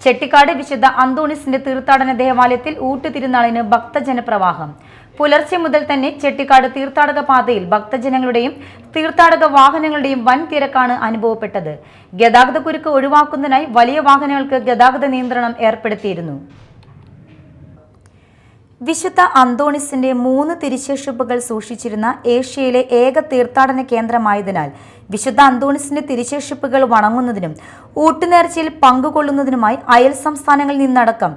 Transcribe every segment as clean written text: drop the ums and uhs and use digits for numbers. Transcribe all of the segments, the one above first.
ചെട്ടിക്കാട് വിശുദ്ധ അന്തോണീസിന്റെ തീർത്ഥാടന ദേവാലയത്തിൽ ഊട്ടുതിരുനാളിന് ഭക്തജനപ്രവാഹം. പുലർച്ചെ മുതൽ തന്നെ ചെട്ടിക്കാട് തീർത്ഥാടക പാതയിൽ ഭക്തജനങ്ങളുടെയും തീർത്ഥാടക വാഹനങ്ങളുടെയും വൻ തിരക്കാണ് അനുഭവപ്പെട്ടത്. ഗതാഗതക്കുരുക്ക് ഒഴിവാക്കുന്നതിനായി വലിയ വാഹനങ്ങൾക്ക് ഗതാഗത നിയന്ത്രണം ഏർപ്പെടുത്തിയിരുന്നു. വിശുദ്ധ അന്തോണീസിന്റെ 3 തിരുശേഷിപ്പുകൾ സൂക്ഷിച്ചിരുന്ന ഏഷ്യയിലെ ഏക തീർത്ഥാടന കേന്ദ്രമായതിനാൽ വിശുദ്ധ അന്തോണീസിന്റെ തിരുശേഷിപ്പുകൾ വണങ്ങുന്നതിനും ഊട്ടുനേർച്ചയിൽ പങ്കുകൊള്ളുന്നതിനുമായി അയൽ സംസ്ഥാനങ്ങളിൽ നിന്നടക്കം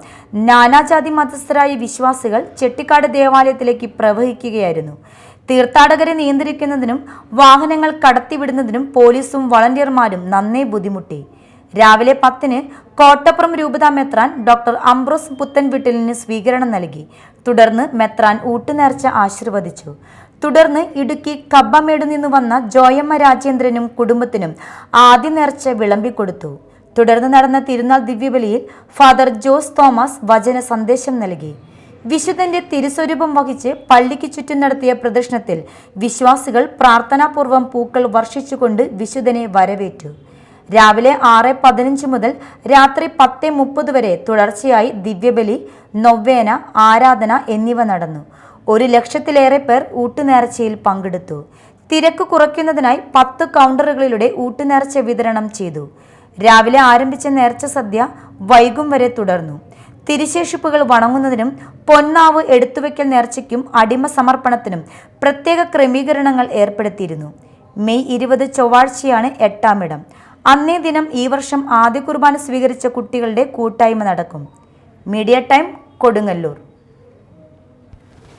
നാനാജാതി മതസ്ഥരായ വിശ്വാസികൾ ചെട്ടിക്കാട് ദേവാലയത്തിലേക്ക് പ്രവഹിക്കുകയായിരുന്നു. തീർത്ഥാടകരെ നിയന്ത്രിക്കുന്നതിനും വാഹനങ്ങൾ കടത്തിവിടുന്നതിനും പോലീസും വളണ്ടിയർമാരും നന്നേ ബുദ്ധിമുട്ടി. രാവിലെ 10-ന് കോട്ടപ്പുറം രൂപത മെത്രാൻ ഡോക്ടർ അംബ്രോസ് പുത്തൻവിട്ടലിന് സ്വീകരണം നൽകി. തുടർന്ന് മെത്രാൻ ഊട്ടുനേർച്ച ആശീർവദിച്ചു. തുടർന്ന് ഇടുക്കി കബ്ബമേടു നിന്ന് വന്ന ജോയമ്മ രാജേന്ദ്രനും കുടുംബത്തിനും ആദ്യ നേർച്ച വിളമ്പിക്കൊടുത്തു. തുടർന്ന് നടന്ന തിരുനാൾ ദിവ്യബലിയിൽ ഫാദർ ജോസ് തോമസ് വചന സന്ദേശം നൽകി. വിശുദ്ധന്റെ തിരുസ്വരൂപം വഹിച്ച് പള്ളിക്ക് ചുറ്റും നടത്തിയ പ്രദക്ഷിണത്തിൽ വിശ്വാസികൾ പ്രാർത്ഥനാപൂർവ്വം പൂക്കൾ വർഷിച്ചുകൊണ്ട് വിശുദ്ധനെ വരവേറ്റു. രാവിലെ 6:15 മുതൽ രാത്രി 10:30 വരെ തുടർച്ചയായി ദിവ്യബലി, നൊവേന, ആരാധന എന്നിവ നടന്നു. 1 ലക്ഷത്തിലേറെ പേർ ഊട്ടുനേർച്ചയിൽ പങ്കെടുത്തു. തിരക്ക് കുറയ്ക്കുന്നതിനായി 10 കൗണ്ടറുകളിലൂടെ ഊട്ടുനേർച്ച വിതരണം ചെയ്തു. രാവിലെ ആരംഭിച്ച നേർച്ച സദ്യ വൈകും വരെ തുടർന്നു. തിരുശേഷിപ്പുകൾ വണങ്ങുന്നതിനും പൊന്നാവ് എടുത്തുവയ്ക്കൽ നേർച്ചയ്ക്കും അടിമ സമർപ്പണത്തിനും പ്രത്യേക ക്രമീകരണങ്ങൾ ഏർപ്പെടുത്തിയിരുന്നു. മെയ് 20 ചൊവ്വാഴ്ചയാണ് 8-ാം ഇടം. അന്നേ ദിനം ഈ വർഷം ആദ്യ കുർബാന സ്വീകരിച്ച കുട്ടികളുടെ കൂട്ടായ്മ നടക്കും. Media time, Kodungallur.